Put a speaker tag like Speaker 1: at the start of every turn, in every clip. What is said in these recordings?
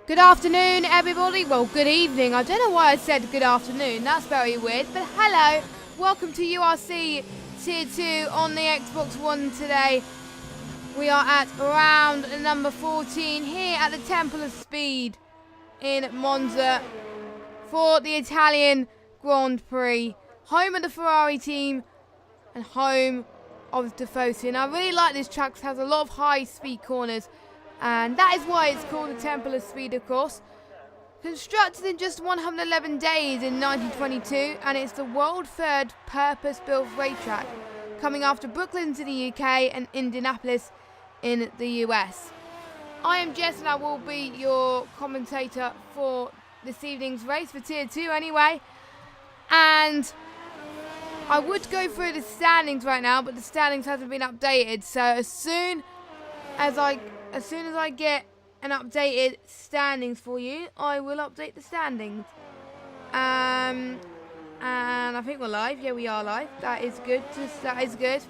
Speaker 1: Good afternoon, everybody. Well, good evening. I don't know why I said good afternoon. That's very weird. But hello. Welcome to URC Tier 2 on the Xbox One today. We are at round number 14 here at the Temple of Speed in Monza for the Italian Grand Prix. Home of the Ferrari team and home of the Tifosi. And I really like this track because it has a lot of high-speed corners. And that is why it's called the Temple of Speed, of course. Constructed in just 111 days in 1922, and it's the world's third purpose-built racetrack, coming after Brooklyn to the UK and Indianapolis in the US. I am Jess, and I will be your commentator for this evening's race for Tier 2 anyway. And I would go through the standings right now, but the standings hasn't been updated. So as soon as I get an updated standings for you, I will update the standings. And I think we're live. Yeah, we are live. That is good. That is good.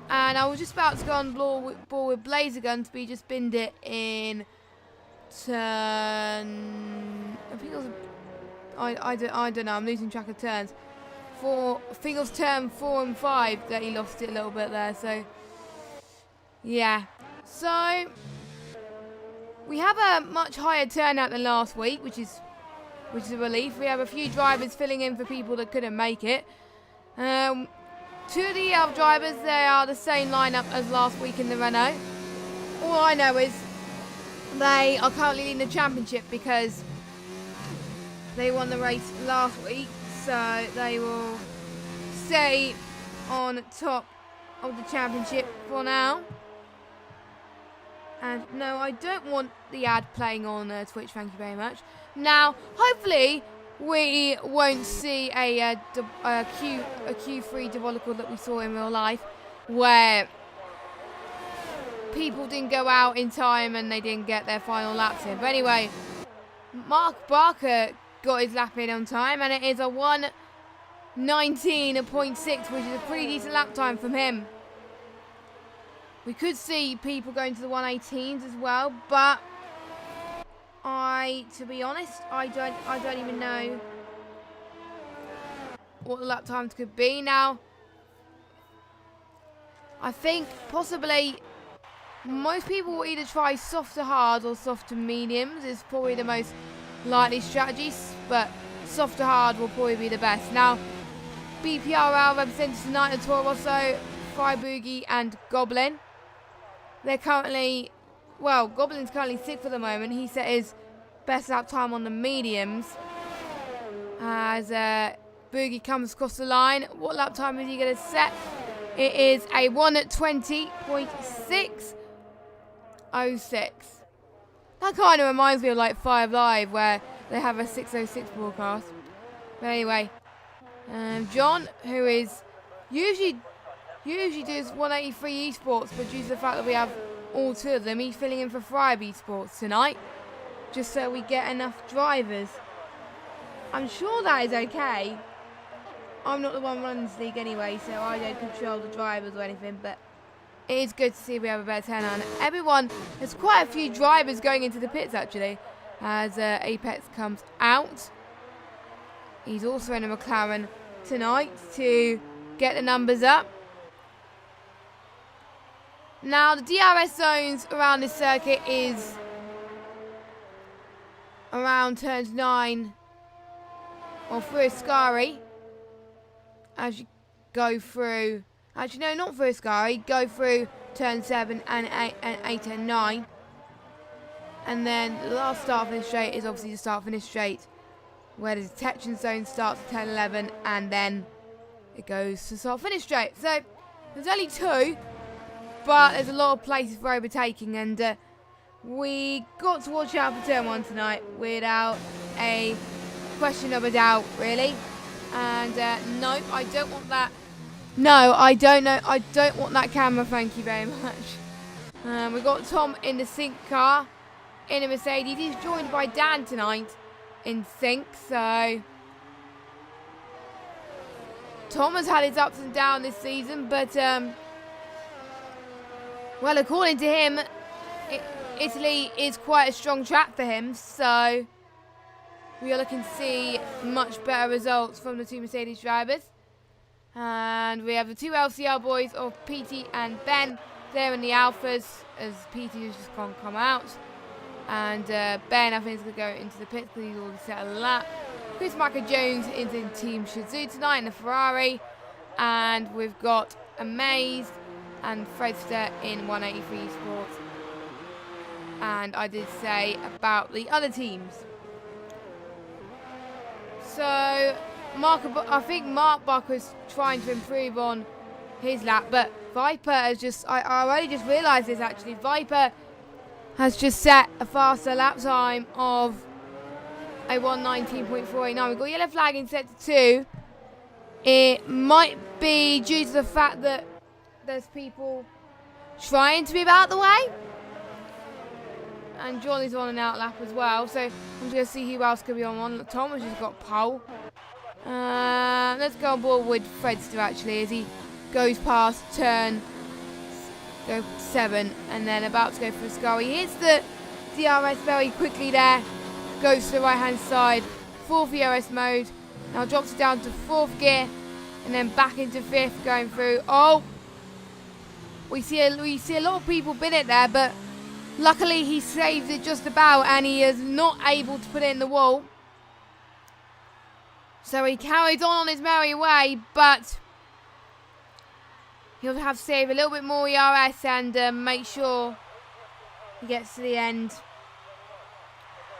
Speaker 1: And I was just about to go on ball with Blazer Gun to be just binned it in turn. I think it was. I don't know. I'm losing track of turns. I think it was turn 4 and 5 that he lost it a little bit there. So yeah. So we have a much higher turnout than last week, which is a relief. We have a few drivers filling in for people that couldn't make it. Two of the other drivers, they are the same lineup as last week in the Renault. All I know is they are currently leading the championship because they won the race last week, so they will stay on top of the championship for now. And no, I don't want the ad playing on Twitch, thank you very much. Now, hopefully, we won't see a Q3 debacle that we saw in real life, where people didn't go out in time and they didn't get their final laps in. But anyway, Mark Barker got his lap in on time, and it is a 1:19.6, which is a pretty decent lap time from him. We could see people going to the 1:18s as well, but to be honest, I don't even know what the lap times could be now. I think possibly most people will either try soft to hard or soft to mediums is probably the most likely strategies, but soft to hard will probably be the best. Now, BPRL represents tonight the Toro Rosso, Fry Boogie and Goblin. They're currently, well, Goblin's currently 6th at the moment. He set his best lap time on the mediums. As Boogie comes across the line, what lap time is he going to set? It is a 1:20.606. That kind of reminds me of like 5 Live, where they have a 6:06 broadcast. But anyway, John, who is usually does 183 esports, but due to the fact that we have all two of them, he's filling in for Fry esports tonight, just so we get enough drivers. I'm sure that is okay. I'm not the one running this league anyway, so I don't control the drivers or anything, but it is good to see we have a better turnout. Everyone, there's quite a few drivers going into the pits actually, as Apex comes out. He's also in a McLaren tonight to get the numbers up. Now, the DRS zones around this circuit is around turns 9 or through Ascari. As you go through, actually no, not through Ascari, go through turn 7 and 8 and 9. And then the last start finish straight is obviously the start finish straight, where the detection zone starts at turn 11 and then it goes to start finish straight. So there's only 2. But there's a lot of places for overtaking, and we got to watch out for turn 1 tonight without a question of a doubt, really. And no, I don't want that. No, I don't know. I don't want that camera. Thank you very much. We've got Tom in the sync car in a Mercedes. He's joined by Dan tonight in sync. So Tom has had his ups and downs this season, but well, according to him, Italy is quite a strong track for him, so we are looking to see much better results from the two Mercedes drivers. And we have the two LCR boys of Petey and Ben. They're in the Alphas, as Petey has just come out. And Ben, I think, is going to go into the pits because he's already set a lap. Chris Jones is in Team Shazoo tonight in the Ferrari. And we've got Amaze and Fredster in 183 Sports. And I did say about the other teams. So, I think Mark Bucker's trying to improve on his lap, but Viper has just, I already just realised this actually, Viper has just set a faster lap time of a 1:19.489. We've got yellow flag in sector 2. It might be due to the fact that there's people trying to move out of the way. And Johnny's on an out lap as well, so I'm just going to see who else could be on one. Tom has just got pole. Let's go on board with Fredster actually as he goes past turn 7 and then about to go for a scully. He hits the DRS very quickly there, goes to the right hand side, 4th ERS mode, now drops it down to 4th gear and then back into 5th going through. Oh, we see a lot of people bin it there, but luckily he saved it just about and he is not able to put it in the wall. So he carried on his merry way, but he'll have to save a little bit more ERS and make sure he gets to the end.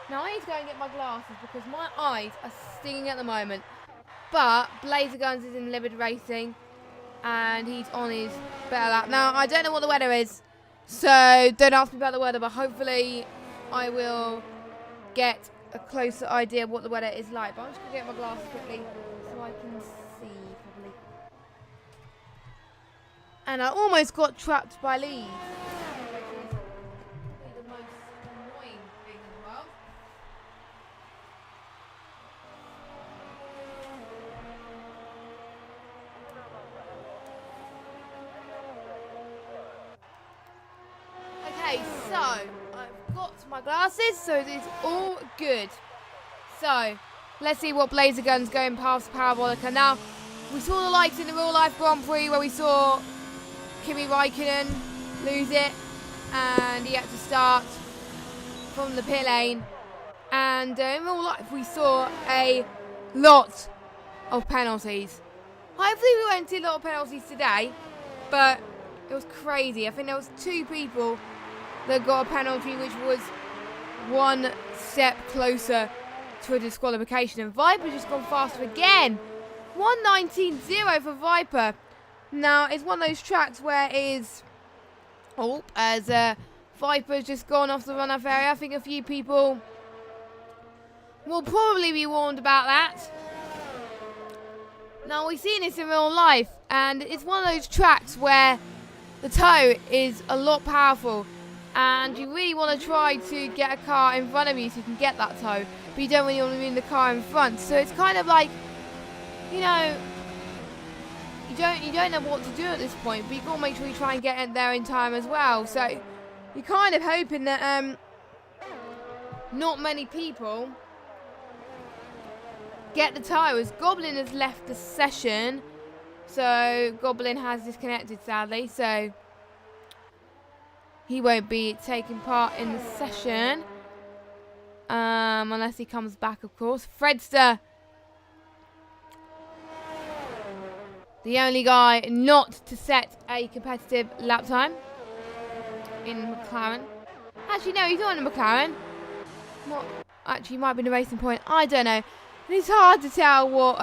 Speaker 1: Now I need to go and get my glasses because my eyes are stinging at the moment. But Blazer Guns is in Liberty Racing and he's on his better lap. Now I don't know what the weather is, so don't ask me about the weather, but hopefully I will get a closer idea of what the weather is like. But I'm just going to get my glasses quickly so I can see properly. And I almost got trapped by leaves. The most annoying thing in the world. Okay, so I've got my glasses, so it's all good. So let's see what Blazer Guns going past Parabolica. Now, we saw the likes in the real life Grand Prix where we saw Kimi Räikkönen lose it and he had to start from the pit lane. And in real life we saw a lot of penalties. Hopefully we won't see a lot of penalties today, but it was crazy. I think there was 2 people that got a penalty, which was one step closer to a disqualification. And Viper's just gone faster again. 1:19.0 for Viper. Now, it's one of those tracks where it is... Oh, as Viper's just gone off the run-off area. I think a few people will probably be warned about that. Now, we've seen this in real life, and it's one of those tracks where the toe is a lot powerful. And you really want to try to get a car in front of you so you can get that toe, but you don't really want to be in the car in front. So it's kind of like, you know, you don't know what to do at this point, but you've got to make sure you try and get in there in time as well. So you're kind of hoping that not many people get the toe, as Goblin has left the session. So Goblin has disconnected sadly, so he won't be taking part in the session. Unless he comes back, of course. Fredster, the only guy not to set a competitive lap time in McLaren. Actually, no, he's not in a McLaren. What? Actually, he might be in a Racing Point. I don't know. And it's hard to tell what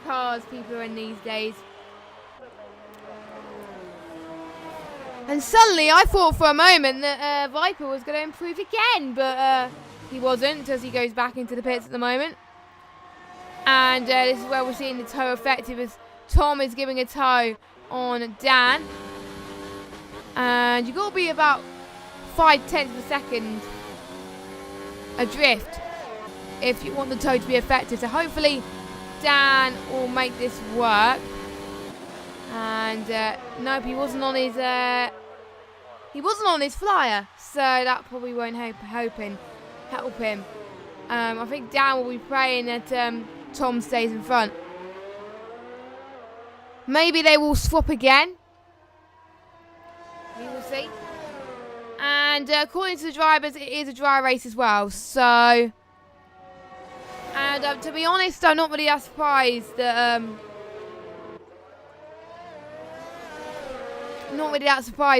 Speaker 1: cars people are in these days. And suddenly, I thought for a moment that Viper was going to improve again, but he wasn't, as he goes back into the pits at the moment. And this is where we're seeing the toe effective, as Tom is giving a toe on Dan. And you've got to be about 0.5 of a second adrift if you want the toe to be effective. So hopefully Dan will make this work. And nope, he wasn't on his He wasn't on his flyer, so that probably won't help him. I think Dan will be praying that Tom stays in front. Maybe they will swap again. We will see. And according to the drivers, it is a dry race as well. So, and to be honest, I'm not really that surprised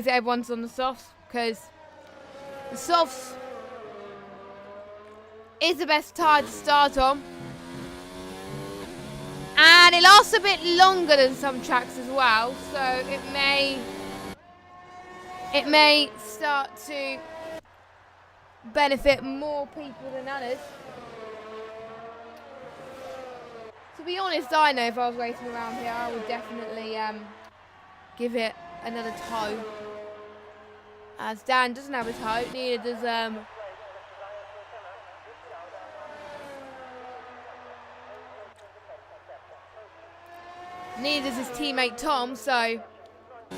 Speaker 1: that everyone's on the softs, because the softs is the best tire to start on. And it lasts a bit longer than some tracks as well, so it may start to benefit more people than others. To be honest, I know if I was racing around here, I would definitely give it another toe. As Dan doesn't have a toe, neither does his teammate Tom, so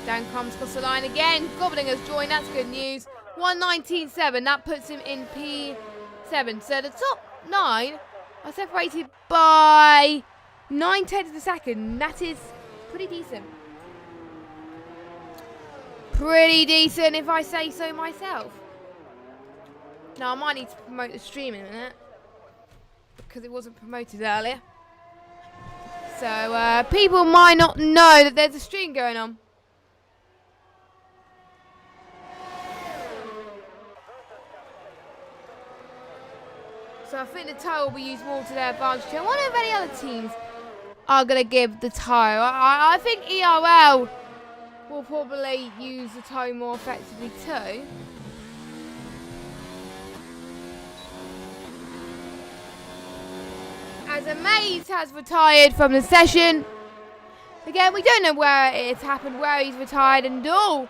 Speaker 1: Dan comes across the line again. Gobbling has joined, that's good news. 1:19.7, that puts him in P7. So the top 9 are separated by 9/10 of a second. That is pretty decent. Pretty decent if I say so myself. Now I might need to promote the stream in a minute, because it wasn't promoted earlier. So people might not know that there's a stream going on. So I think the tyre will be used more to their advantage. I wonder if any other teams are going to give the tyre. I think ERL will probably use the tyre more effectively too. As Amaze has retired from the session. Again, we don't know where it's happened, where he's retired, and we're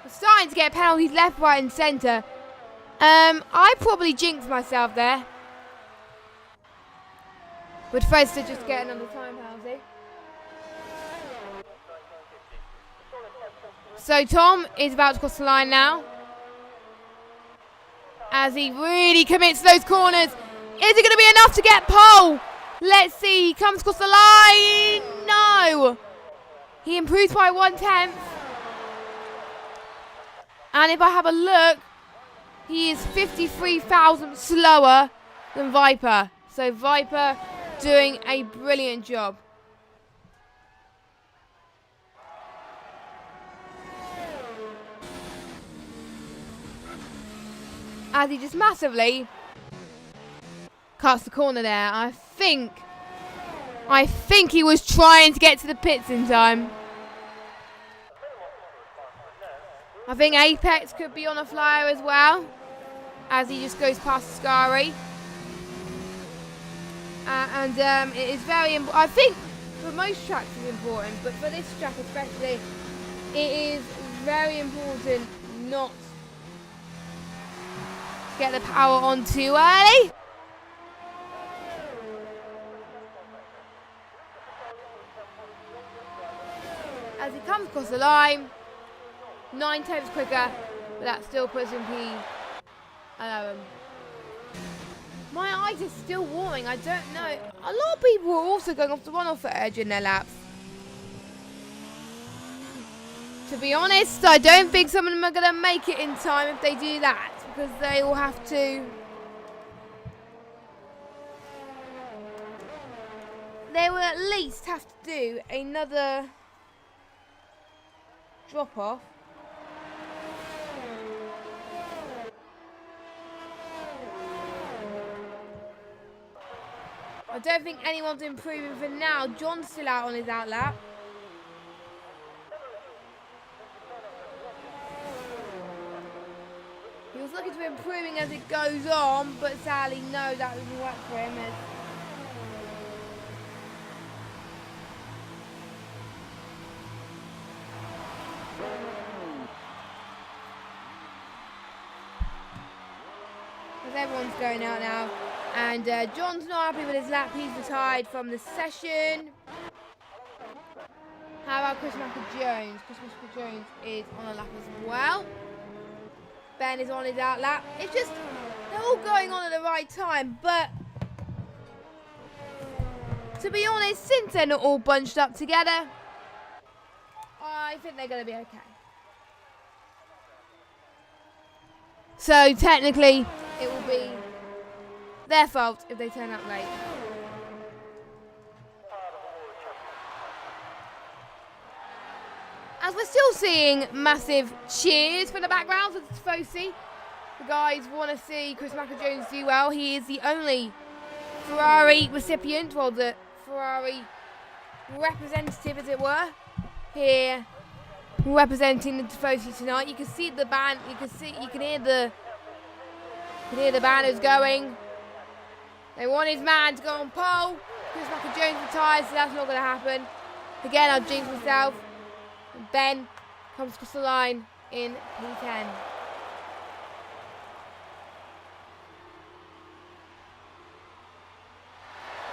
Speaker 1: starting to get penalties left, right, and centre. I probably jinxed myself there. With Fred to just get another time penalty. So Tom is about to cross the line now. As he really commits to those corners. Is it going to be enough to get pole? Let's see. He comes across the line. No. He improves by 1/10. And if I have a look, he is 53 thousandths slower than Viper. So Viper doing a brilliant job. As he just massively cuts the corner there. I think he was trying to get to the pits in time. I think Apex could be on a flyer as well, as he just goes past Scary. It is very important. I think for most tracks it's important, but for this track especially, it is very important not to get the power on too early. As he comes across the line, 9/10 quicker, but that still puts him P11. My eyes are still warming, I don't know. A lot of people are also going off the runoff edge in their laps. To be honest, I don't think some of them are going to make it in time if they do that, because they will have to... They will at least have to do another drop-off. I don't think anyone's improving for now. John's still out on his outlap. He was looking to improving as it goes on, but sadly, no, that doesn't work for him. As everyone's going out now. And John's not happy with his lap. He's retired from the session. How about Chris Jones? Chris Jones is on a lap as well. Ben is on his out lap. It's just, they're all going on at the right time, but to be honest, since they're not all bunched up together, I think they're going to be okay. So technically, it will be their fault if they turn up late. As we're still seeing massive cheers from the background for Tifosi. The guys want to see Chris Macker-Jones do well. He is the only Ferrari recipient, well, the Ferrari representative, as it were, here representing the Tifosi tonight. You can see the band. You can hear the banners going. They want his man to go on pole. Chris Macker-Jones retires, so that's not going to happen. Again, I'll jinx myself. And Ben comes across the line in P10.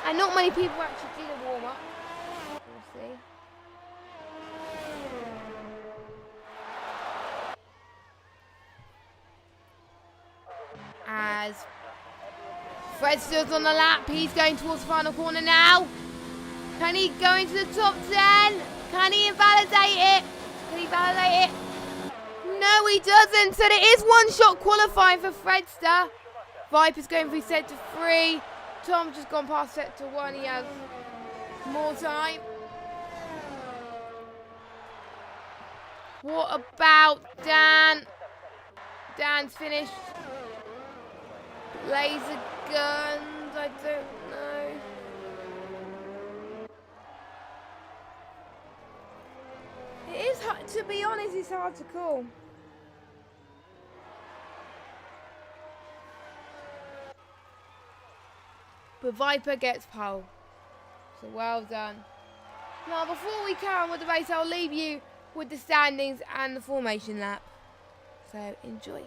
Speaker 1: And not many people actually do the warm-up. We'll see. As Fred Steele's on the lap, he's going towards the final corner now. Can he go into the top 10? Can he invalidate it? Can he validate it? No, he doesn't. So it is one shot qualifying for Fredster. Viper's going through sector 3. Tom's just gone past sector 1. He has more time. What about Dan? Dan's finished. Laser guns, I don't know. It is hard, to be honest, it's hard to call. But Viper gets pole. So well done. Now before we carry on with the race, I'll leave you with the standings and the formation lap. So enjoy.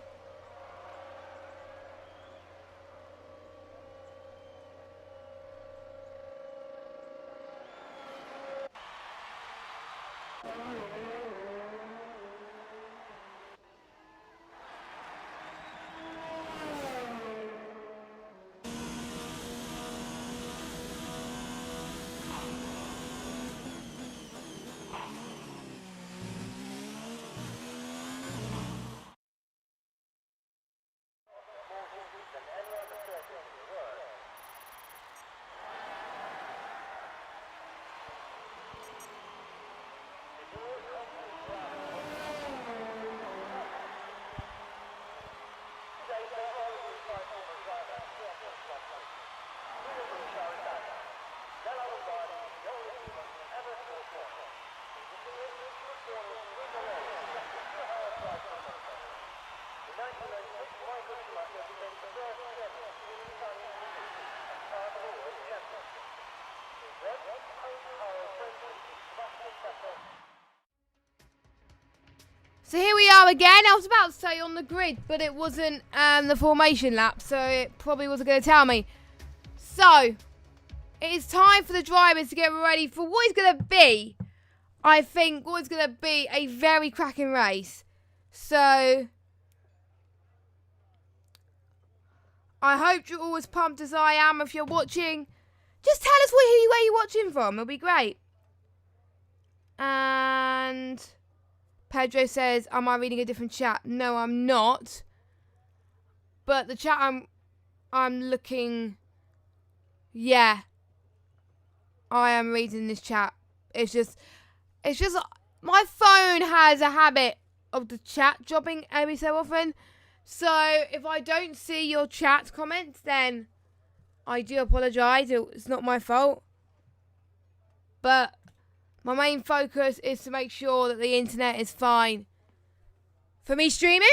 Speaker 1: So here we are again. I was about to say on the grid, but it wasn't the formation lap, so it probably wasn't going to tell me. So, it is time for the drivers to get ready for what is going to be, I think, what is going to be a very cracking race. So, I hope you're all as pumped as I am. If you're watching, just tell us where you're watching from. It'll be great. And Pedro says, am I reading a different chat? No, I'm not. But the chat I'm looking, yeah, I am reading this chat. It's just my phone has a habit of the chat dropping every so often. So if I don't see your chat comments, then I do apologise. It's not my fault. But my main focus is to make sure that the internet is fine for me streaming.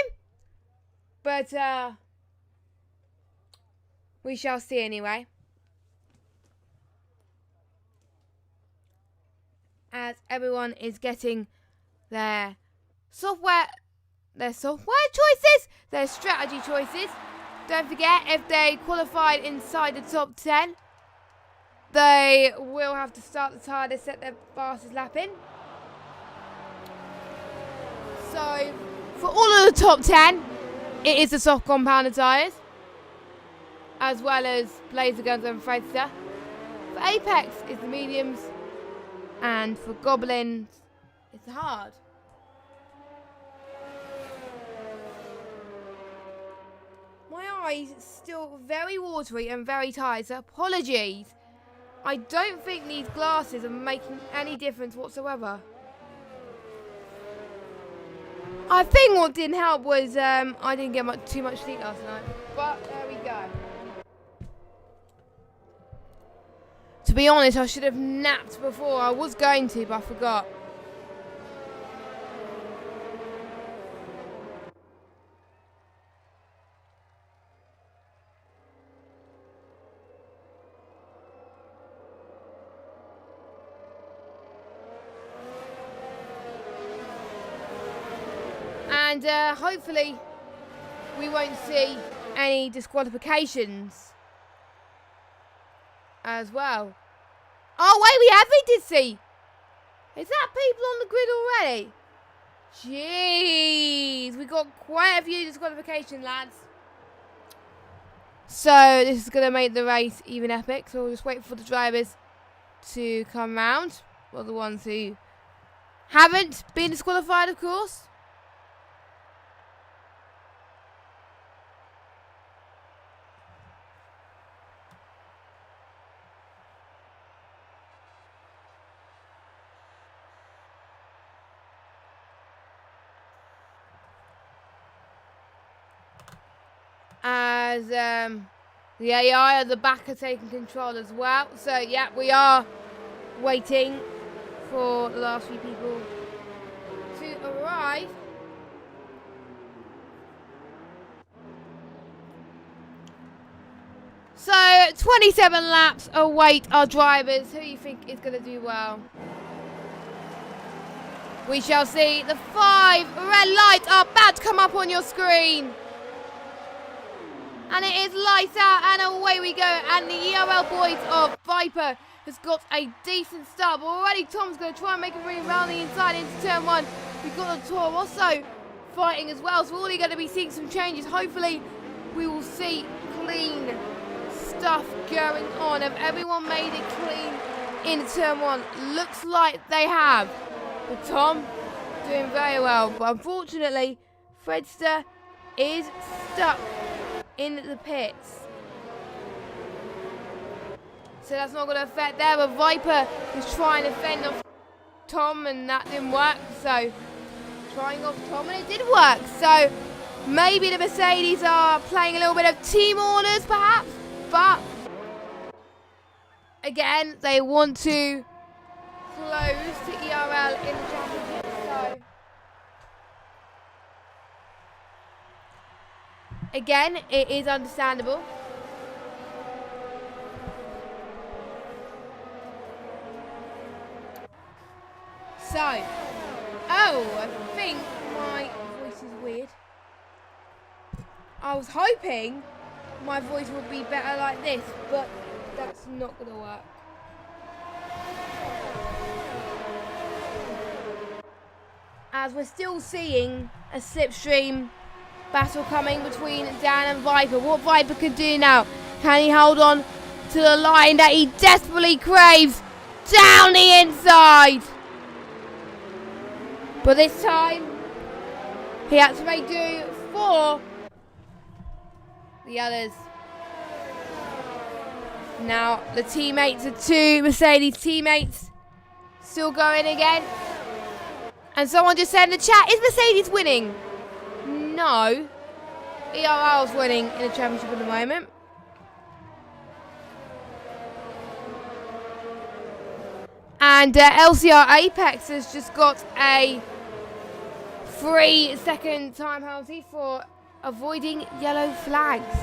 Speaker 1: But we shall see anyway. As everyone is getting their software choices, their strategy choices. Don't forget, if they qualified inside the top 10, they will have to start the tyre to set their fastest lap in. So, for all of the top 10, It is the soft compounder tyres, as well as Blazer Guns and Fredster. For Apex, it's the mediums, and for Goblins, it's the hard. My eyes still very watery and very tired, so apologies. I don't think these glasses are making any difference whatsoever. I think what didn't help was I didn't get too much sleep last night. But there we go. To be honest, I should have napped before. I was going to, but I forgot. And hopefully we won't see any disqualifications as well. Oh wait, we did see. Is that people on the grid already? Jeez, we got quite a few disqualification, lads. So this is going to make the race even epic. So we'll just wait for the drivers to come round. Well, the ones who haven't been disqualified, of course. As the AI at the back are taking control as well. So, yeah, we are waiting for the last few people to arrive. So, 27 laps await our drivers. Who do you think is going to do well? We shall see. The 5 red lights are about to come up on your screen. And it is lights out and away we go. And the ERL boys of Viper has got a decent start. But already Tom's going to try and make a ring around the inside into turn 1. We've got the Tour also fighting as well. So we're already going to be seeing some changes. Hopefully we will see clean stuff going on. Have everyone made it clean in turn 1? Looks like they have. But Tom doing very well. But unfortunately, Fredster is stuck in the pits. So that's not going to affect there, but Viper is trying to fend off Tom and that didn't work. So trying off Tom and it did work. So maybe the Mercedes are playing a little bit of team orders perhaps, but again they want to close to ERL in the championship. So again, it is understandable. So, I think my voice is weird. I was hoping my voice would be better like this, but that's not going to work. As we're still seeing a slipstream battle coming between Dan and Viper. What Viper can do now? Can he hold on to the line that he desperately craves down the inside? But this time, he had to make do for the others. Now, the teammates, the 2 Mercedes teammates, still going again. And someone just said in the chat, is Mercedes winning? No. ERL's winning in the championship at the moment. And LCR Apex has just got a 3-second time penalty for avoiding yellow flags.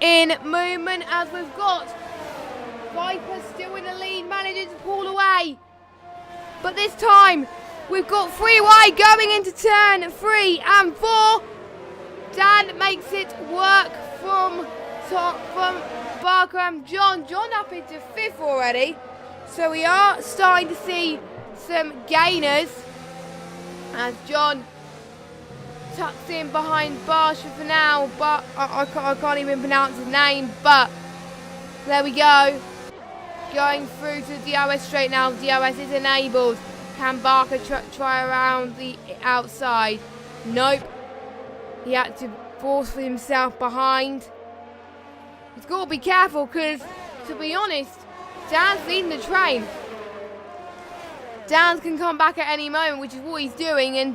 Speaker 1: in movement as we've got Viper still in the lead, managing to pull away. But this time, we've got Prix going into turn 3 and 4. Dan makes it work from Barker and John. John up into 5th already. So we are starting to see some gainers as John tucks in behind Barsha for now, but I can't even pronounce his name, but there we go. Going through to the DRS straight now. DRS is enabled. Can Barker try around the outside? Nope. He had to force for himself behind. He's got to be careful because, to be honest, Dan's leading the train. Dan can come back at any moment, which is what he's doing, and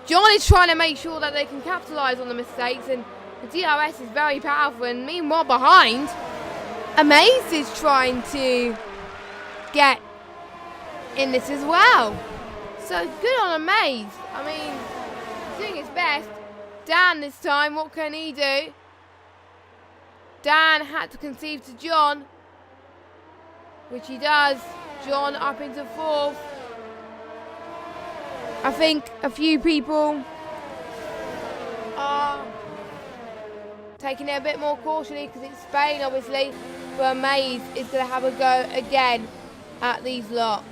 Speaker 1: John is trying to make sure that they can capitalise on the mistakes, and the DRS is very powerful, and meanwhile behind, Amaze is trying to get in this as well. So good on Amaze. I mean, he's doing his best. Dan this time, what can he do? Dan had to concede to John, which he does. John up into 4th. I think a few people are taking it a bit more cautiously because it's Spain, obviously. But Maze is going to have a go again at these lot.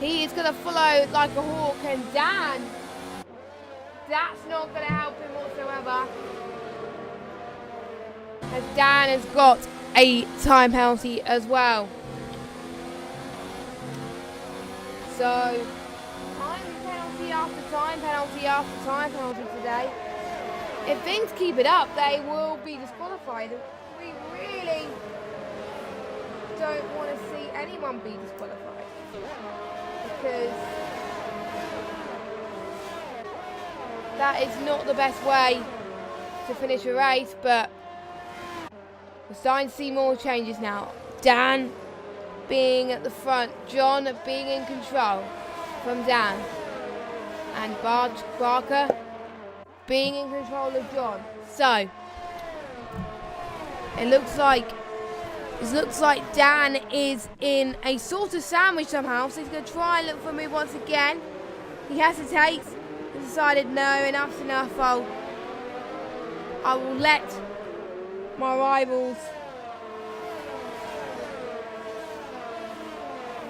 Speaker 1: He is going to follow like a hawk, and Dan, that's not going to help him whatsoever, as Dan has got a time penalty as well. So, time penalty after time penalty after time penalty today. If things keep it up, they will be disqualified. We really don't want to see anyone be disqualified, because that is not the best way to finish a race, but we're starting to see more changes now. Dan being at the front, John being in control from Dan, and Barker being in control of John. So it looks like Dan is in a sort of sandwich somehow, so he's going to try and look for a move once again. He hesitates and decided, no, enough's enough. I will let my rivals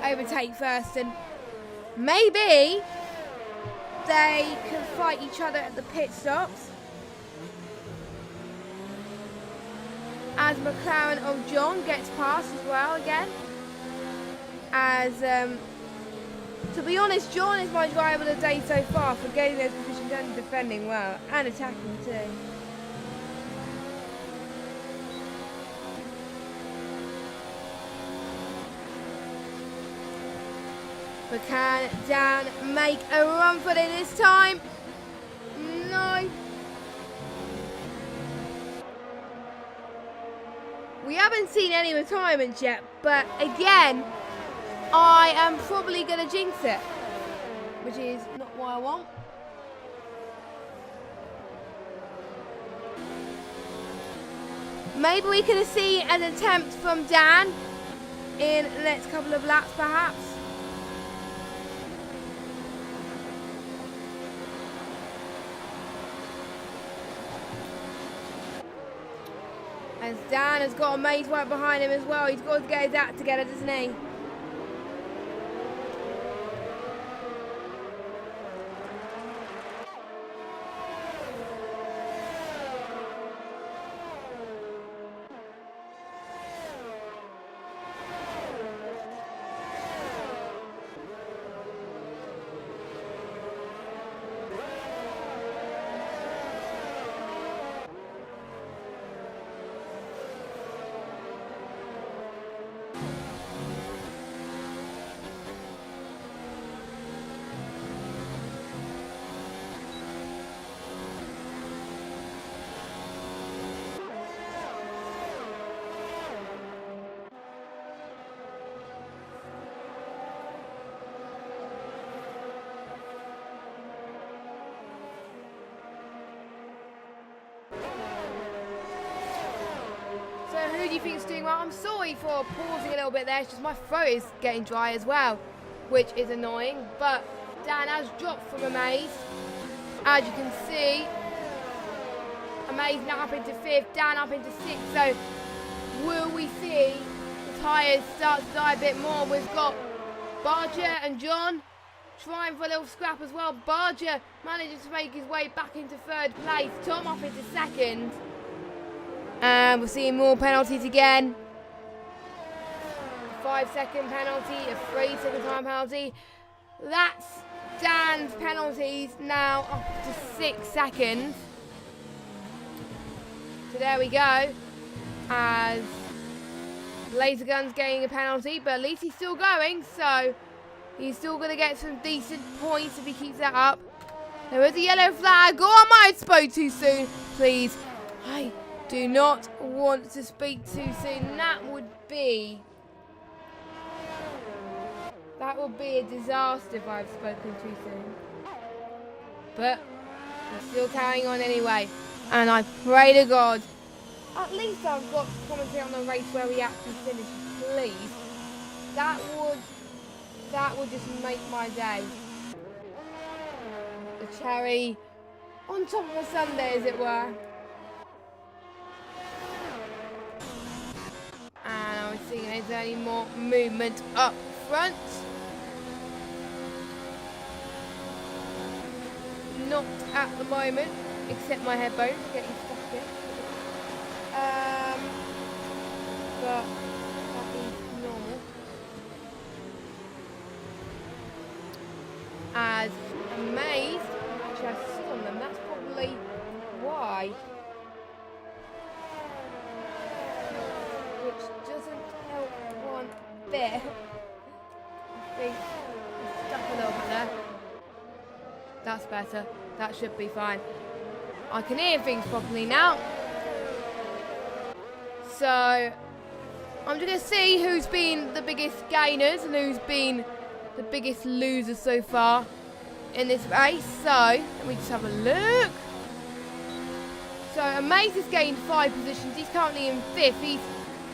Speaker 1: overtake first, and maybe they can fight each other at the pit stops, as McLaren of John gets past as well again. As to be honest, John is my driver of the day so far for getting those positions and defending well and attacking too. But can Dan make a run for it this time? No. We haven't seen any retirements yet, but again, I am probably going to jinx it, which is not what I want. Maybe we can see an attempt from Dan in the next couple of laps, perhaps. As Dan has got a Maze right behind him as well. He's got to get his act together, doesn't he? who do you think is doing well? I'm sorry for pausing a little bit there. It's just my throat is getting dry as well, which is annoying. But Dan has dropped from Amaze. As you can see, Amaze now up into 5th, Dan up into 6th. So will we see the tyres start to die a bit more? We've got Barger and John trying for a little scrap as well. Barger manages to make his way back into 3rd place. Tom up into 2nd. And we're seeing more penalties again. A 5-second penalty, a 3-second time penalty. That's Dan's penalties now up to 6 seconds. So there we go. As Laser Gun's getting a penalty, but at least he's still going, so he's still going to get some decent points if he keeps that up. There is a yellow flag. Oh, I might have spoke too soon. Please. I do not want to speak too soon. That would be a disaster if I've spoken too soon. But we're still carrying on anyway. And I pray to God, at least I've got commentary on the race where we actually finish, please. That would just make my day. The cherry on top of a sundae, as it were. And I was thinking there's any more movement up front. Not at the moment, except my headphones getting stuck in. But that is normal. As Amaze actually has to sit on them, that's probably why. Which doesn't help one bit. I think it's stuck a little bit there. That's better. That should be fine. I can hear things properly now. So I'm just going to see who's been the biggest gainers and who's been the biggest losers so far in this race. So let me just have a look. So Amaze has gained 5 positions. He's currently in 5th.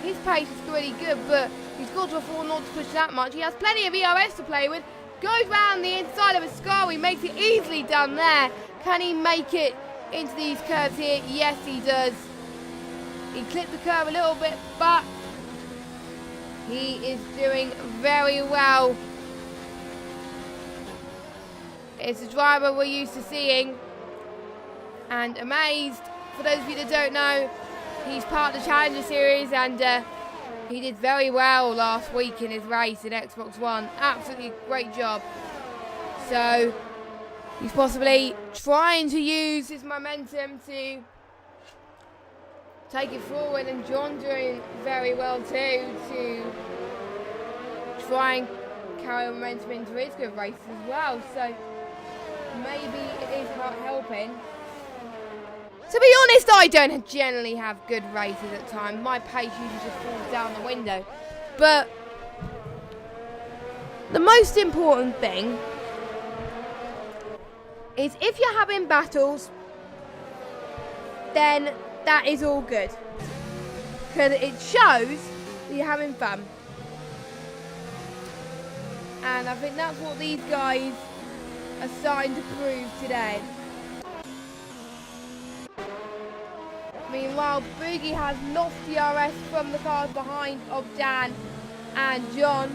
Speaker 1: His pace is pretty good, but he's got to afford not to push that much. He has plenty of ERS to play with. Goes round the inside of a scar. He makes it easily done there. Can he make it into these curves here? Yes, he does. He clipped the curve a little bit, but he is doing very well. It's a driver we're used to seeing. And Amazed, for those of you that don't know, he's part of the Challenger Series, and he did very well last week in his race in Xbox One. Absolutely great job. So he's possibly trying to use his momentum to take it forward, and John doing very well too to try and carry momentum into his good races as well. So maybe it is not helping. To be honest, I don't generally have good races at times. My pace usually just falls down the window. But the most important thing is if you're having battles, then that is all good. Because it shows that you're having fun. And I think that's what these guys are starting to prove today. Meanwhile, Boogie has lost DRS from the cars behind of Dan and John.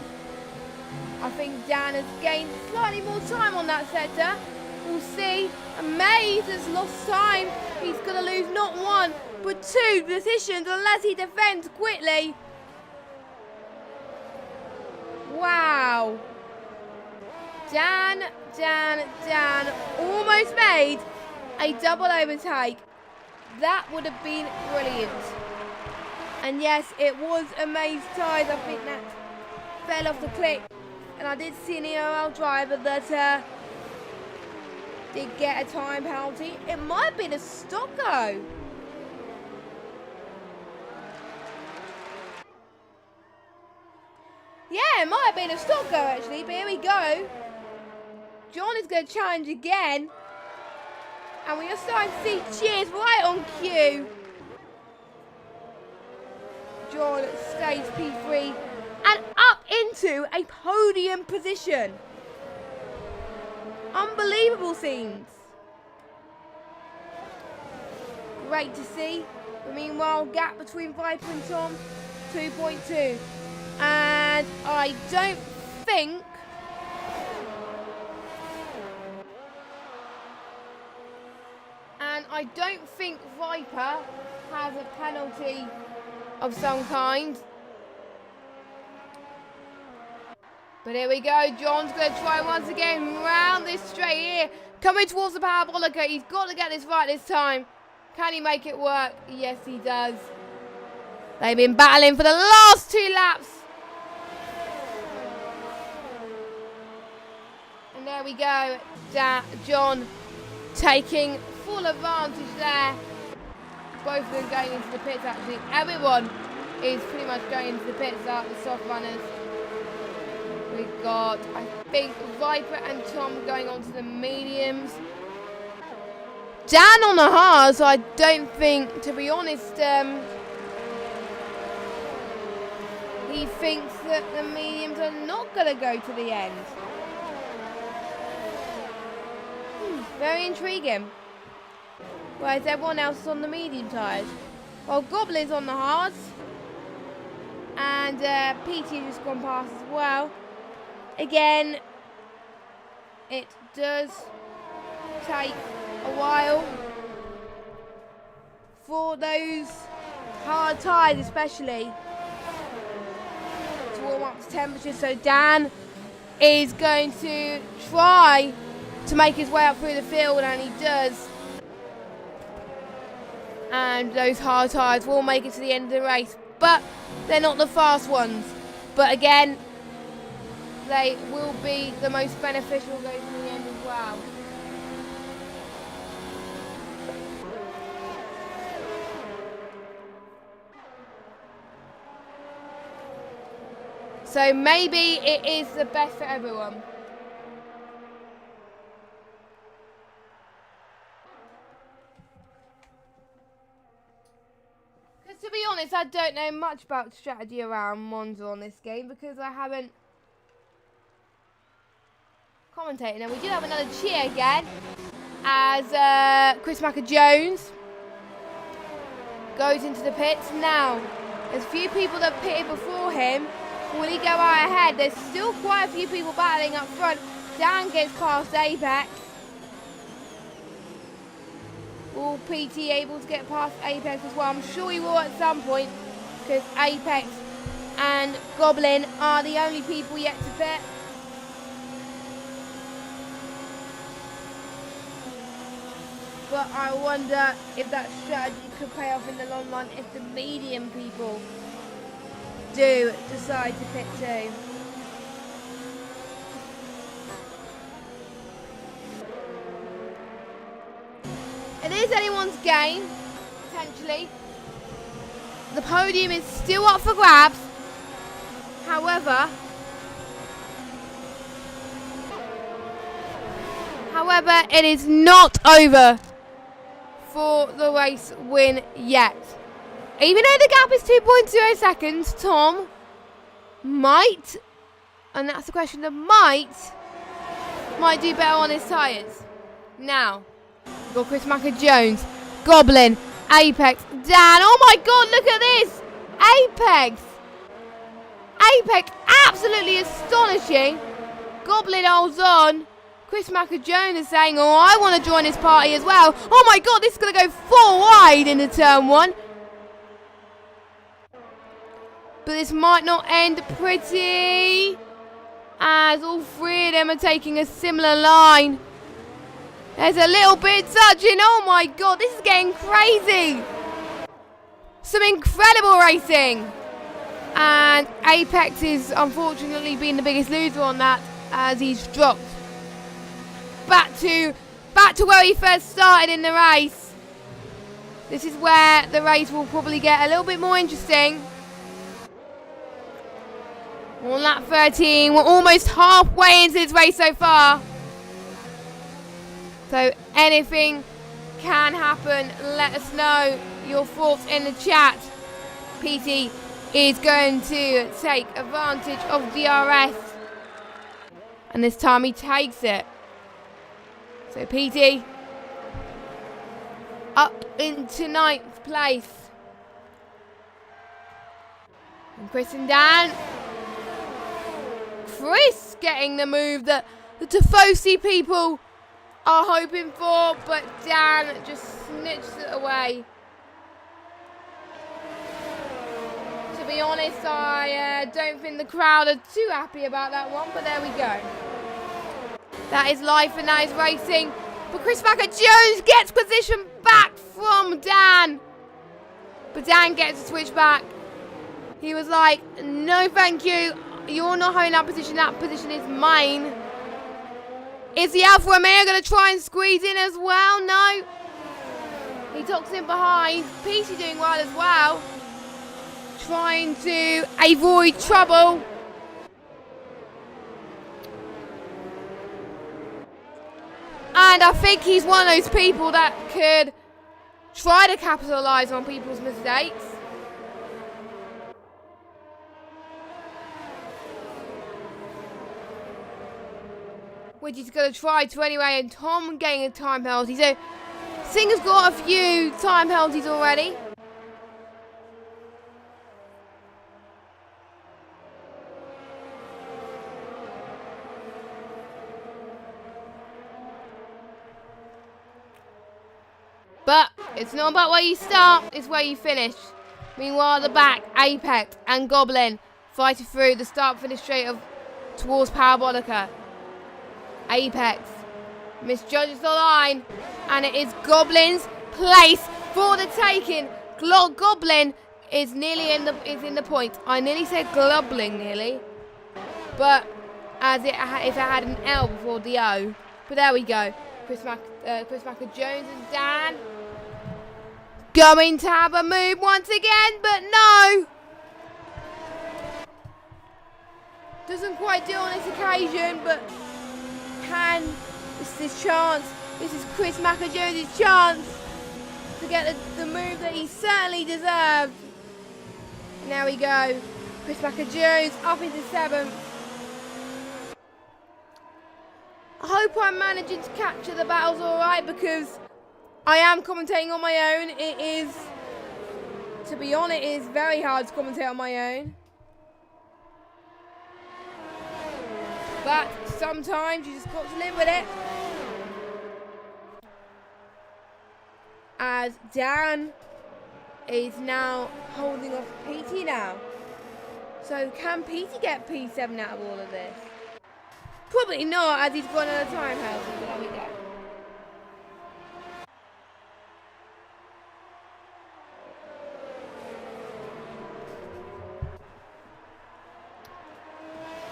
Speaker 1: I think Dan has gained slightly more time on that sector. We'll see. Amaze has lost time. He's going to lose not 1, but 2 positions unless he defends quickly. Wow. Dan almost made a double overtake. That would have been brilliant. And yes, it was Amaze tyres. I think that fell off the clip. And I did see an EOL driver that did get a time penalty. It might have been a stocko. Yeah, it might have been a stocko actually, but here we go. John is going to challenge again. And we are starting to see cheers right on cue. on stage P3 and up into a podium position. Unbelievable scenes. Great to see. But meanwhile, gap between Viper and Tom, 2.2. And I don't think Viper has a penalty of some kind. But here we go. John's going to try once again round this straight here. Coming towards the parabolica. He's got to get this right this time. Can he make it work? Yes, he does. They've been battling for the last 2 laps. And there we go. John taking full advantage there. Both of them going into the pits, actually. Everyone is pretty much going into the pits out the soft runners. We've got, I think, Viper and Tom going on to the mediums. Dan on the hards, I don't think, to be honest, he thinks that the mediums are not going to go to the end. Very intriguing. Whereas everyone else is on the medium tyres. Well, Goblin's on the hards. And PT has just gone past as well. Again, it does take a while for those hard tyres especially to warm up to temperature. So Dan is going to try to make his way up through the field, and he does. And those hard tyres will make it to the end of the race, but they're not the fast ones. But again, they will be the most beneficial going to the end as well. So maybe it is the best for everyone. To be honest, I don't know much about strategy around Monza on this game because I haven't commentated. And we do have another cheer again as Chris Macker-Jones goes into the pits. Now, there's a few people that pitted before him. Will he go out ahead? There's still quite a few people battling up front. Dan gets past Apex. Will PT able to get past Apex as well? I'm sure he will at some point because Apex and Goblin are the only people yet to pit. But I wonder if that strategy could pay off in the long run if the medium people do decide to pit too. It is anyone's game, potentially. The podium is still up for grabs. However, it is not over for the race win yet. Even though the gap is 2.0 seconds, Tom might, and that's the question, that might do better on his tyres. Now, we've got Chris Macker-Jones, Goblin, Apex, Dan. Oh my God, look at this! Apex, absolutely astonishing. Goblin holds on. Chris Macker-Jones is saying, oh, I want to join this party as well. Oh my God, this is going to go 4 wide into turn 1. But this might not end pretty, as all 3 of them are taking a similar line. There's a little bit touching. Oh my God, this is getting crazy. Some incredible racing. And Apex is unfortunately being the biggest loser on that, as he's dropped back to where he first started in the race. This is where the race will probably get a little bit more interesting. On lap 13, we're almost halfway into this race so far. So anything can happen. Let us know your thoughts in the chat. PT is going to take advantage of DRS. And this time he takes it. So PT up into 9th place. And Chris and Dan. Chris getting the move that the Tifosi people are hoping for, but Dan just snitched it away. To be honest, I don't think the crowd are too happy about that one, but there we go. That is life and that is racing. But Chris Jones gets position back from Dan. But Dan gets a switch back. He was like, no thank you. You're not holding that position. That position is mine. Is the Alfa Romeo going to try and squeeze in as well? No. He tucks in behind. Peachy doing well as well. Trying to avoid trouble. And I think he's one of those people that could try to capitalise on people's mistakes. Which he's going to try to anyway, and Tom getting a time penalty. So Singer's got a few time penalties already. But it's not about where you start, it's where you finish. Meanwhile, at the back, Apex and Goblin fighting through the start-finish straight towards Parabolica. Apex misjudges the line, and it is Goblin's place for the taking. Goblin is nearly in the point. I nearly said Globling nearly, but as if it had an L before the O. But there we go. Chris Jones and Dan going to have a move once again, but no. Doesn't quite do on this occasion, but this is his chance. This is Chris Jones' chance to get the move that he certainly deserved. And there we go. Chris Jones up into 7th. I hope I'm managing to capture the battles alright, because I am commentating on my own. It is, to be honest, it is very hard to commentate on my own. But sometimes you just got to live with it. As Dan is now holding off PT now. So can PT get P7 out of all of this? Probably not, as he's got another time penalty, but there we go.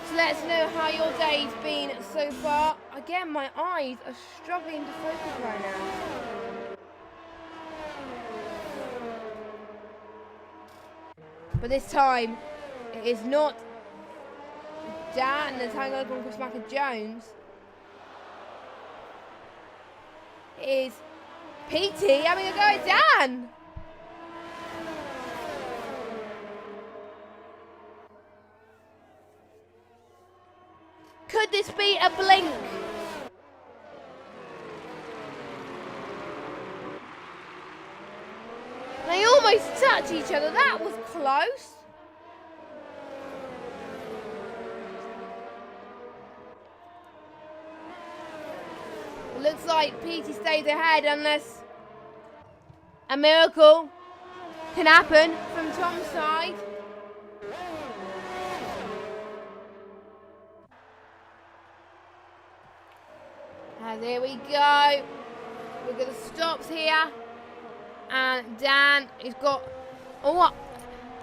Speaker 1: So let us know how your day's been so far. Again, my eyes are struggling to focus right now. But this time, it is not Dan that's hanging over on Chris Jones. It is PT having a go at Dan. Could this be a blink? They almost touch each other. That was close. It looks like PT stays ahead unless a miracle can happen from Tom's side. And there we go. We're going to stop here. And Dan has got... Oh,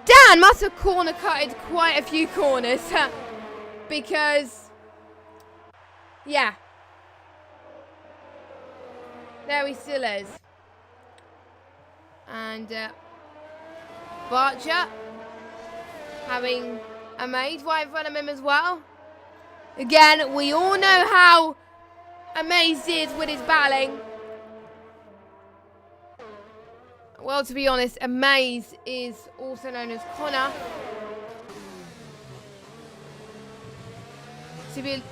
Speaker 1: Dan must have corner cutted quite a few corners. Because... Yeah. There he still is. And Barcher having a maid right in front of him as well. Again, we all know how amazed he is with his battling. Well, to be honest, a maze is also known as Connor.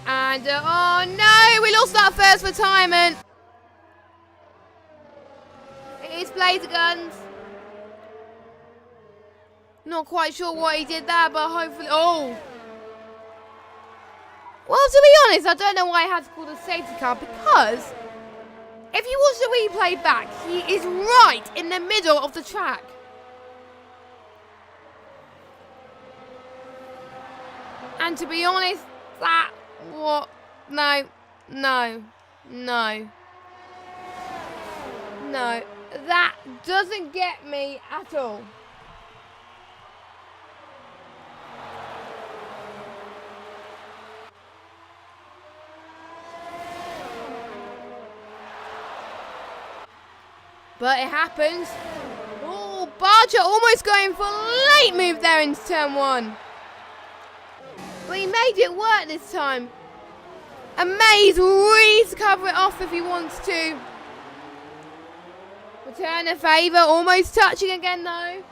Speaker 1: And, oh no, we lost our first retirement. It is Blazer Guns. Not quite sure what he did there, but hopefully, oh. Well, to be honest, I don't know why I had to call the safety car, because if you watch the replay back, he is right in the middle of the track. And to be honest, that, what, no, that doesn't get me at all. But it happens. Oh, Barger almost going for a late move there into turn 1. But he made it work this time. And Mays will really cover it off if he wants to. Return a favour, almost touching again though.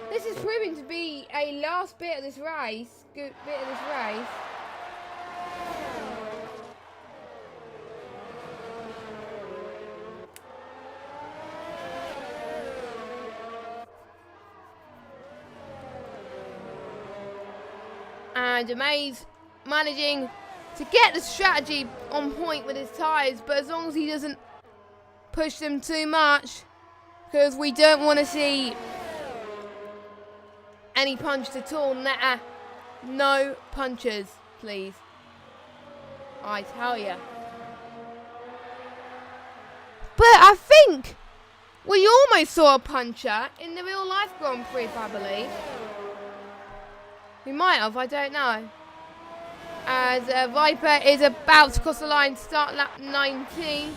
Speaker 1: This is proving to be a last bit of this race. Good bit of this race. And Mays managing to get the strategy on point with his tyres, but as long as he doesn't push them too much, because we don't want to see any punches at all. No punches, please. I tell you. But I think we almost saw a puncher in the real life Grand Prix, I believe. We might have, I don't know. As Viper is about to cross the line, start lap 19,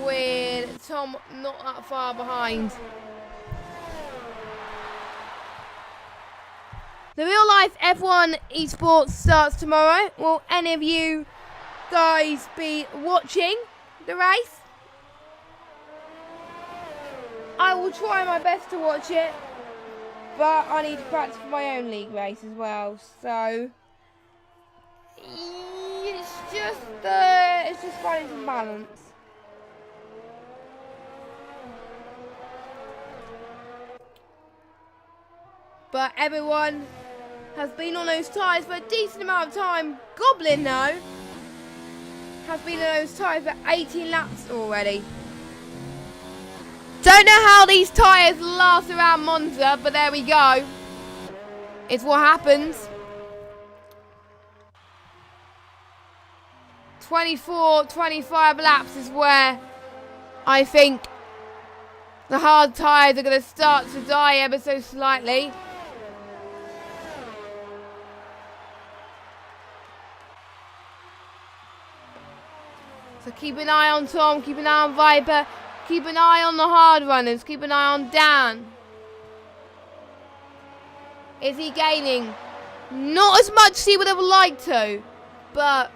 Speaker 1: with Tom not that far behind. The real life F1 esports starts tomorrow. Will any of you guys be watching the race? I will try my best to watch it. But I need to practice for my own league race as well, so it's just finding some balance. But everyone has been on those tyres for a decent amount of time. Goblin, though, has been on those tyres for 18 laps already. Don't know how these tyres last around Monza, but there we go. It's what happens. 24, 25 laps is where I think the hard tyres are going to start to die ever so slightly. So keep an eye on Tom, keep an eye on Viper. Keep an eye on the hard runners. Keep an eye on Dan. Is he gaining? Not as much as he would have liked to. But,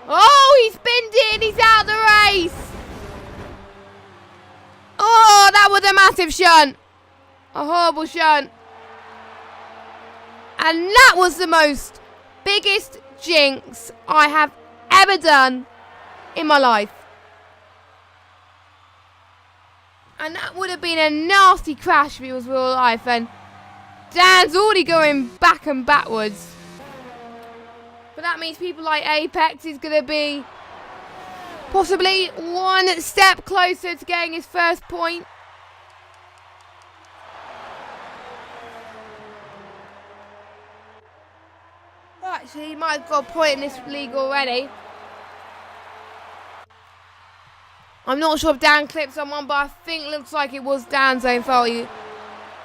Speaker 1: oh, he's binned it and he's out of the race. Oh, that was a massive shunt. A horrible shunt. And that was the biggest jinx I have ever done in my life. And that would have been a nasty crash if it was real life. And Dan's already going back and backwards. But that means people like Apex is going to be possibly one step closer to getting his first point. Well, actually, he might have got a point in this league already. I'm not sure if Dan clipped someone, but I think it looks like it was Dan's own fault. When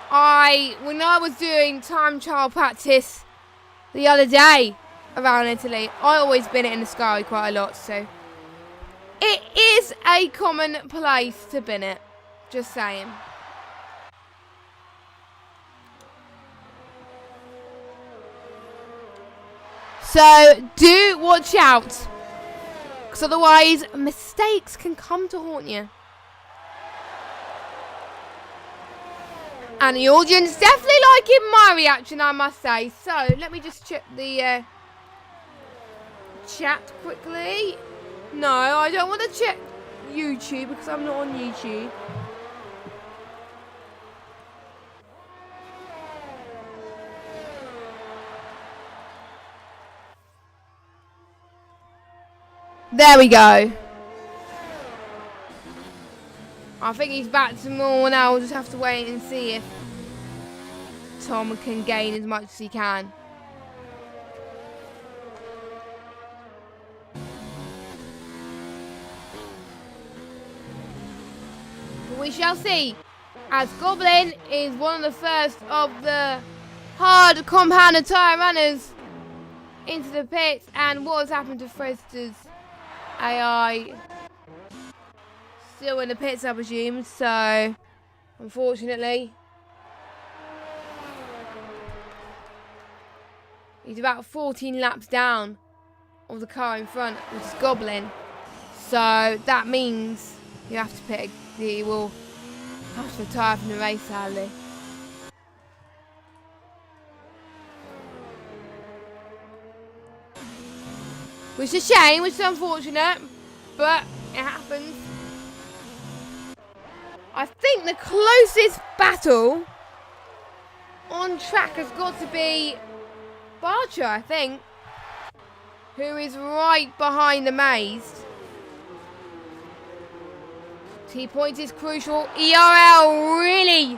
Speaker 1: I was doing time trial practice the other day around Italy, I always bin it in the sky quite a lot, so it is a common place to bin it. Just saying. So do watch out. because otherwise mistakes can come to haunt you. And the audience definitely liking my reaction, I must say. So, let me just check the chat quickly. No, I don't want to check YouTube because I'm not on YouTube. There we go. I think he's back to normal now. We'll just have to wait and see if Tom can gain as much as he can. We shall see, as Goblin is one of the first of the hard compound tyre runners into the pits, and what has happened to Frister's AI? Still in the pits, I presume, so unfortunately he's about 14 laps down of the car in front, which is Goblin. So that means you have to pit. He will have to retire from the race, sadly. Which is a shame, which is unfortunate, but it happens. I think the closest battle on track has got to be Barcher, I think, who is right behind the maze. T-point is crucial. ERL really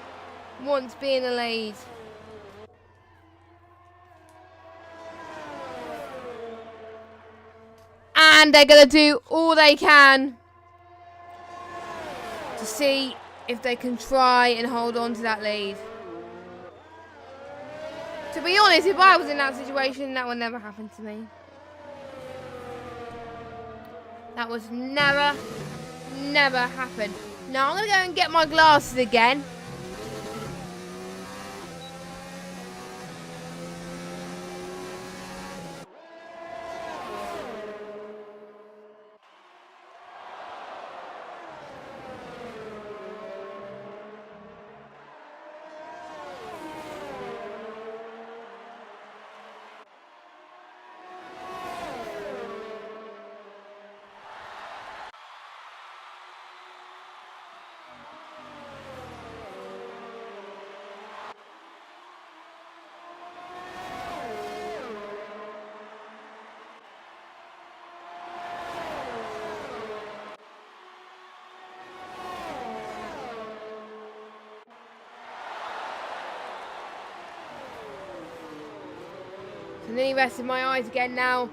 Speaker 1: wants to be in the lead. And they're going to do all they can to see if they can try and hold on to that lead. To be honest, if I was in that situation, that would never happen to me. That was never happen. Now I'm going to go and get my glasses again. And then he rested my eyes again now.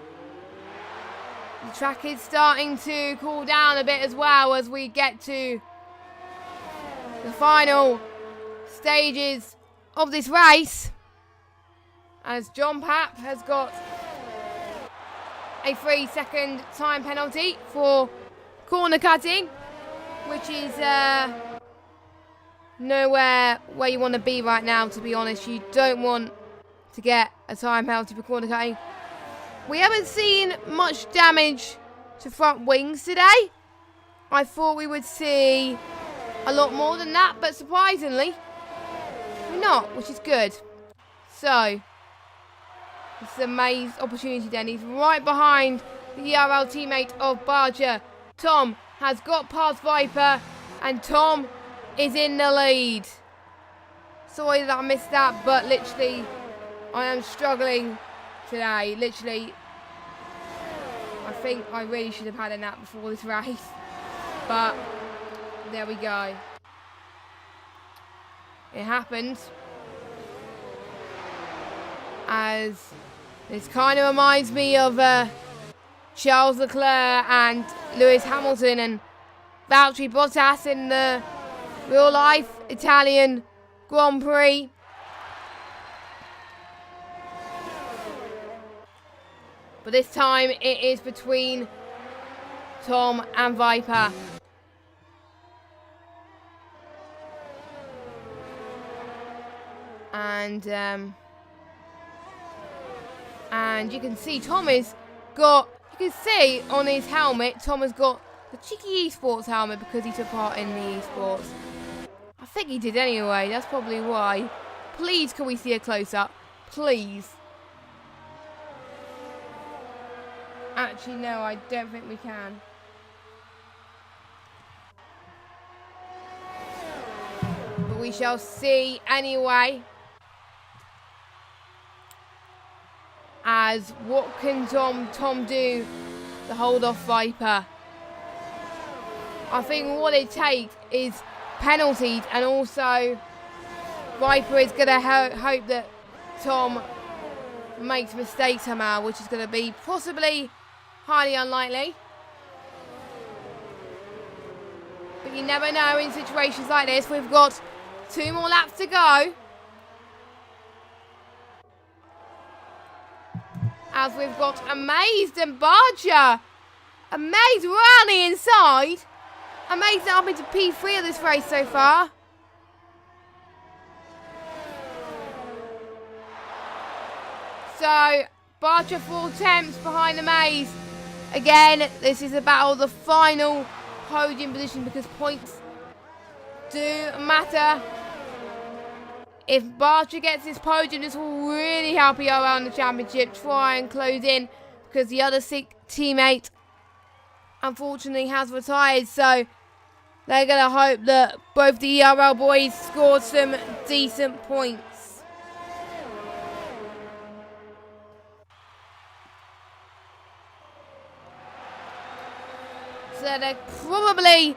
Speaker 1: The track is starting to cool down a bit as well as we get to the final stages of this race. As John Papp has got a 3-second time penalty for corner cutting, which is nowhere where you want to be right now, to be honest. You don't want to get a time penalty for corner cutting. We haven't seen much damage to front wings today. I thought we would see a lot more than that, but surprisingly, we're not, which is good. So, this is a maze opportunity then. He's right behind the ERL teammate of Barger. Tom has got past Viper, and Tom is in the lead. Sorry that I missed that, but literally, I am struggling today. Literally, I think I really should have had a nap before this race. But, there we go. It happened. As this kind of reminds me of Charles Leclerc and Lewis Hamilton and Valtteri Bottas in the real-life Italian Grand Prix. But this time it is between Tom and Viper. And you can see Tom has got You can see on his helmet, Tom has got the cheeky esports helmet because he took part in the esports. I think he did anyway, that's probably why. Please, can we see a close-up? Please. Actually, no, I don't think we can. But we shall see anyway. As what can Tom do to hold off Viper? I think what it takes is penalties, and also Viper is going to hope that Tom makes mistakes somehow, which is going to be possibly highly unlikely. But you never know in situations like this. We've got 2 more laps to go. As we've got Amazed and Barger. Amazed around the inside. Amazed up into P3 of this race so far. So, Barger 4 attempts behind Amazed. Again, this is a battle of the final podium position because points do matter. If Barger gets his podium, this will really help you around the championship. Try and close in because the other teammate unfortunately has retired. So they're going to hope that both the ERL boys scored some decent points. So they're probably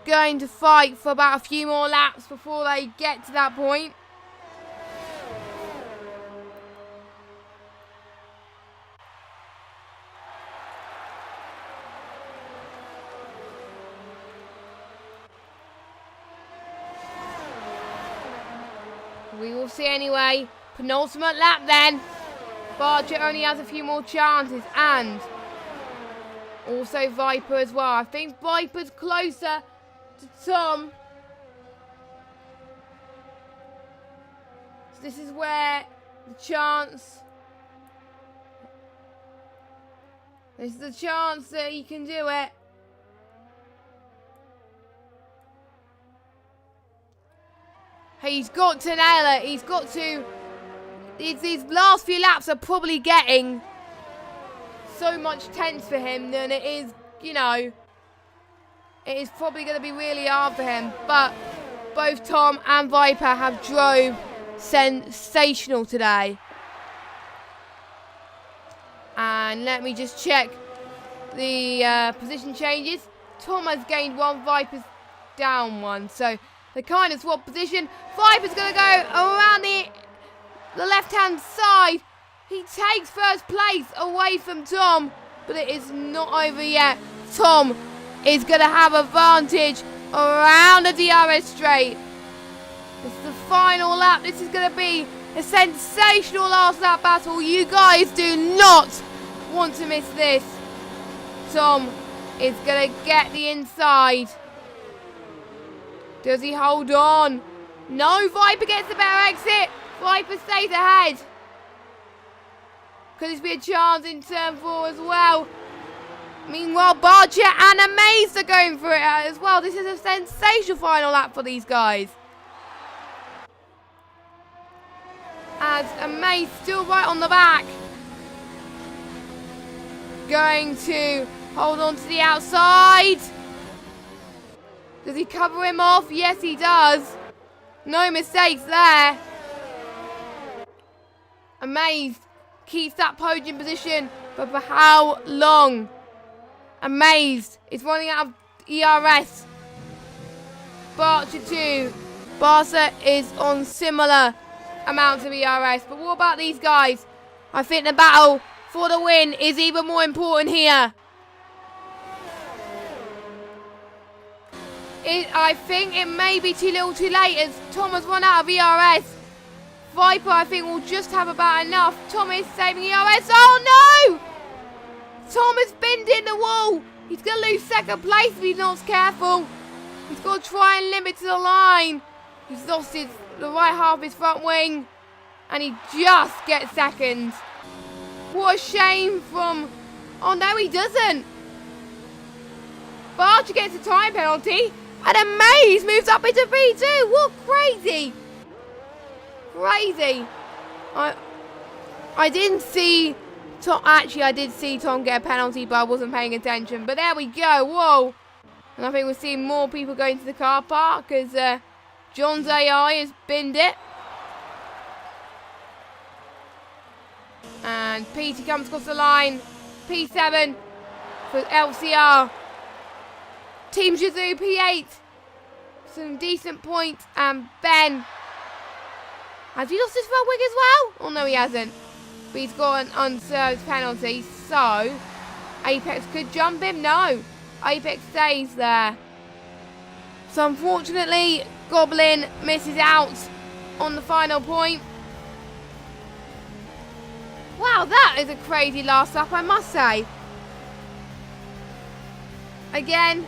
Speaker 1: going to fight for about a few more laps before they get to that point. We will see anyway. Penultimate lap then. Barger only has a few more chances, and also Viper as well. I think Viper's closer to Tom. So this is where the chance. This is the chance that he can do it. He's got to nail it. He's got to. These last few laps are probably getting so much tense for him than it is, you know. It is probably going to be really hard for him. But both Tom and Viper have drove sensational today. And let me just check the position changes. Tom has gained 1, Viper's down 1. So they kind of swap position. Viper's going to go around the left-hand side. He takes first place away from Tom, but it is not over yet. Tom is going to have advantage around the DRS straight. This is the final lap. This is going to be a sensational last lap battle. You guys do not want to miss this. Tom is going to get the inside. Does he hold on? No, Viper gets the better exit. Viper stays ahead. Could this be a chance in turn 4 as well? Meanwhile, Barger and Amazed are going for it as well. This is a sensational final lap for these guys. As Amazed still right on the back. Going to hold on to the outside. Does he cover him off? Yes, he does. No mistakes there. Amazed keeps that podium position, but for how long? Amazed is running out of ERS. Barger 2. Barca is on similar amounts of ERS. But what about these guys? I think the battle for the win is even more important here. I think it may be too little too late as Tom has run out of ERS. Viper, I think, will just have about enough. Tom is saving ERS. Oh, no! Tom has binned in the wall. He's going to lose second place if he's not careful. He's got to try and limit to the line. He's lost the right half of his front wing. And he just gets second. What a shame from Oh, no, he doesn't. Barger gets a time penalty. And then Mays moves up into P2. What crazy. Crazy. I didn't see Tom. Actually, I did see Tom get a penalty, but I wasn't paying attention. But there we go. Whoa. And I think we're seeing more people going to the car park because John's AI has binned it. And Peter comes across the line. P7 for LCR. Team Shazoo P8. Some decent points. And Ben. Has he lost his front wing as well? Oh, no, he hasn't. But he's got an unserved penalty. So, Apex could jump him. No. Apex stays there. So, unfortunately, Goblin misses out on the final point. Wow, that is a crazy last lap, I must say. Again,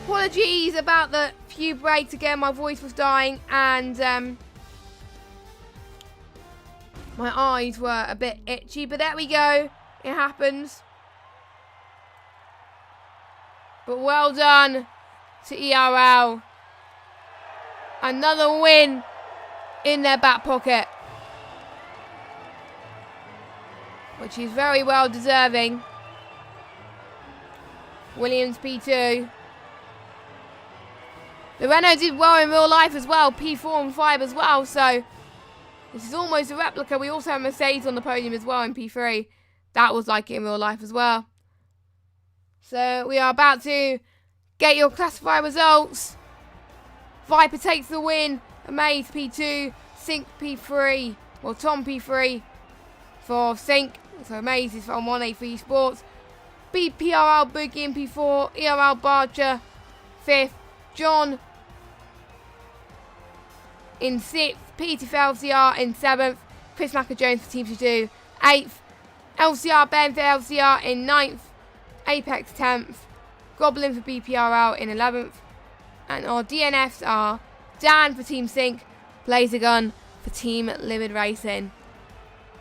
Speaker 1: apologies about the few breaks. Again, my voice was dying and my eyes were a bit itchy. But there we go. It happens. But well done to ERL. Another win in their back pocket, which is very well deserving. Williams P2. The Renault did well in real life as well. P4 and 5 as well. So this is almost a replica. We also have Mercedes on the podium as well in P3. That was like it in real life as well. So we are about to get your classifier results. Viper takes the win. Amaze P2. Sync P3. Well, Tom P3 for Sync. So Amaze is from 183 Sports. BPRL Boogie in P4. ERL Barger 5th. John in 6th. Peter for LCR in 7th. Chris Macker-Jones for Team Shazoo 8th. LCR Ben for LCR in 9th. Apex 10th. Goblin for BPRL in 11th. And our DNFs are Dan for Team Sync. Blazergun for Team Livid Racing.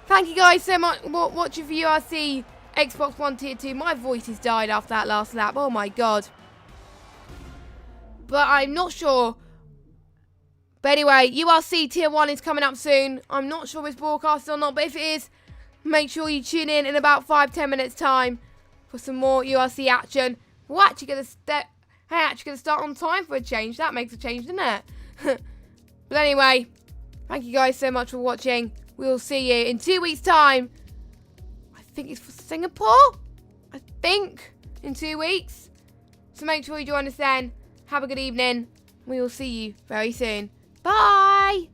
Speaker 1: Thank you guys so much for watching for URC Xbox One Tier 2. My voice has died after that last lap. Oh my god. But I'm not sure. But anyway, URC Tier 1 is coming up soon. I'm not sure if it's broadcasted or not. But if it is, make sure you tune in about 5-10 minutes time for some more URC action. We're actually going to start on time for a change. That makes a change, doesn't it? But anyway, thank you guys so much for watching. We'll see you in 2 weeks' time. I think it's for Singapore. I think in 2 weeks. So make sure you join us then. Have a good evening. We will see you very soon. Bye.